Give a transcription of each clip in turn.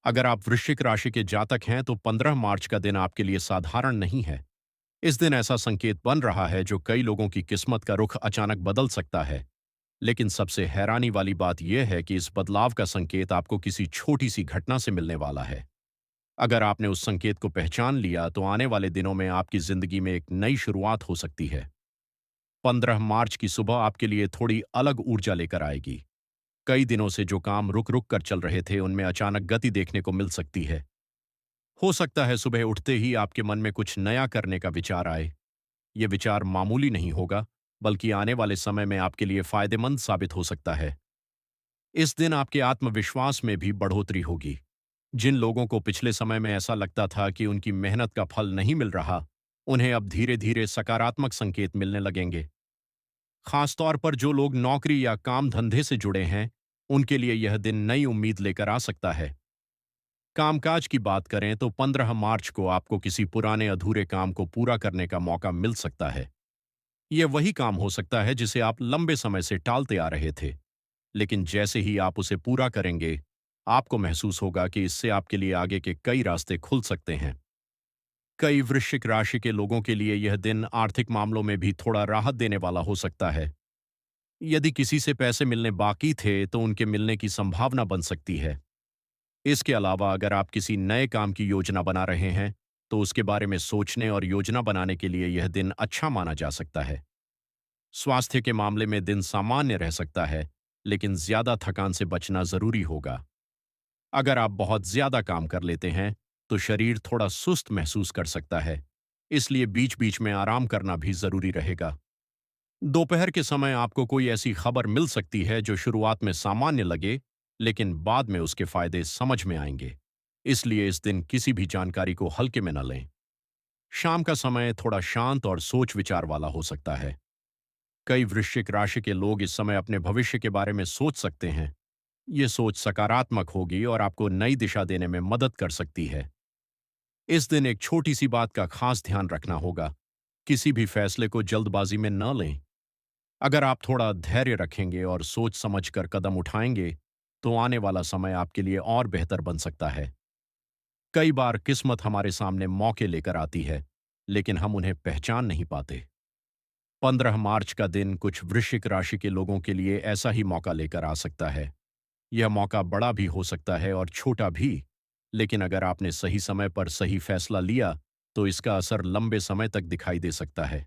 अगर आप वृश्चिक राशि के जातक हैं तो 15 मार्च का दिन आपके लिए साधारण नहीं है। इस दिन ऐसा संकेत बन रहा है जो कई लोगों की किस्मत का रुख अचानक बदल सकता है। लेकिन सबसे हैरानी वाली बात यह है कि इस बदलाव का संकेत आपको किसी छोटी सी घटना से मिलने वाला है। अगर आपने उस संकेत को पहचान लिया तो आने वाले दिनों में आपकी जिंदगी में एक नई शुरुआत हो सकती है। 15 मार्च की सुबह आपके लिए थोड़ी अलग ऊर्जा लेकर आएगी। कई दिनों से जो काम रुक रुक कर चल रहे थे उनमें अचानक गति देखने को मिल सकती है। हो सकता है सुबह उठते ही आपके मन में कुछ नया करने का विचार आए। ये विचार मामूली नहीं होगा, बल्कि आने वाले समय में आपके लिए फायदेमंद साबित हो सकता है। इस दिन आपके आत्मविश्वास में भी बढ़ोतरी होगी। जिन लोगों को पिछले समय में ऐसा लगता था कि उनकी मेहनत का फल नहीं मिल रहा, उन्हें अब धीरे धीरे सकारात्मक संकेत मिलने लगेंगे। खासतौर पर जो लोग नौकरी या काम धंधे से जुड़े हैं, उनके लिए यह दिन नई उम्मीद लेकर आ सकता है। कामकाज की बात करें तो 15 मार्च को आपको किसी पुराने अधूरे काम को पूरा करने का मौका मिल सकता है। यह वही काम हो सकता है जिसे आप लंबे समय से टालते आ रहे थे, लेकिन जैसे ही आप उसे पूरा करेंगे, आपको महसूस होगा कि इससे आपके लिए आगे के कई रास्ते खुल सकते हैं। कई वृश्चिक राशि के लोगों के लिए यह दिन आर्थिक मामलों में भी थोड़ा राहत देने वाला हो सकता है। यदि किसी से पैसे मिलने बाकी थे तो उनके मिलने की संभावना बन सकती है। इसके अलावा अगर आप किसी नए काम की योजना बना रहे हैं, तो उसके बारे में सोचने और योजना बनाने के लिए यह दिन अच्छा माना जा सकता है। स्वास्थ्य के मामले में दिन सामान्य रह सकता है, लेकिन ज्यादा थकान से बचना जरूरी होगा। अगर आप बहुत ज्यादा काम कर लेते हैं, तो शरीर थोड़ा सुस्त महसूस कर सकता है, इसलिए बीच बीच में आराम करना भी जरूरी रहेगा। दोपहर के समय आपको कोई ऐसी खबर मिल सकती है जो शुरुआत में सामान्य लगे, लेकिन बाद में उसके फायदे समझ में आएंगे। इसलिए इस दिन किसी भी जानकारी को हल्के में न लें। शाम का समय थोड़ा शांत और सोच विचार वाला हो सकता है। कई वृश्चिक राशि के लोग इस समय अपने भविष्य के बारे में सोच सकते हैं। ये सोच सकारात्मक होगी और आपको नई दिशा देने में मदद कर सकती है। इस दिन एक छोटी सी बात का खास ध्यान रखना होगा। किसी भी फैसले को जल्दबाजी में न लें। अगर आप थोड़ा धैर्य रखेंगे और सोच समझकर कदम उठाएंगे, तो आने वाला समय आपके लिए और बेहतर बन सकता है। कई बार किस्मत हमारे सामने मौके लेकर आती है, लेकिन हम उन्हें पहचान नहीं पाते। 15 मार्च का दिन कुछ वृश्चिक राशि के लोगों के लिए ऐसा ही मौका लेकर आ सकता है। यह मौका बड़ा भी हो सकता है और छोटा भी, लेकिन अगर आपने सही समय पर सही फैसला लिया, तो इसका असर लंबे समय तक दिखाई दे सकता है।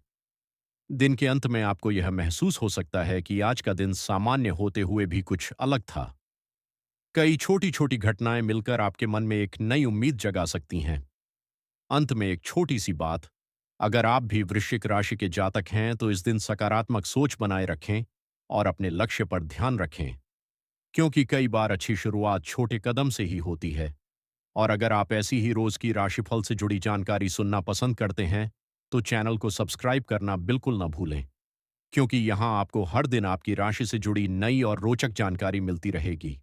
दिन के अंत में आपको यह महसूस हो सकता है कि आज का दिन सामान्य होते हुए भी कुछ अलग था। कई छोटी छोटी घटनाएं मिलकर आपके मन में एक नई उम्मीद जगा सकती हैं। अंत में एक छोटी सी बात, अगर आप भी वृश्चिक राशि के जातक हैं तो इस दिन सकारात्मक सोच बनाए रखें और अपने लक्ष्य पर ध्यान रखें, क्योंकि कई बार अच्छी शुरुआत छोटे कदम से ही होती है। और अगर आप ऐसी ही रोज की राशिफल से जुड़ी जानकारी सुनना पसंद करते हैं, तो चैनल को सब्सक्राइब करना बिल्कुल न भूलें, क्योंकि यहाँ आपको हर दिन आपकी राशि से जुड़ी नई और रोचक जानकारी मिलती रहेगी।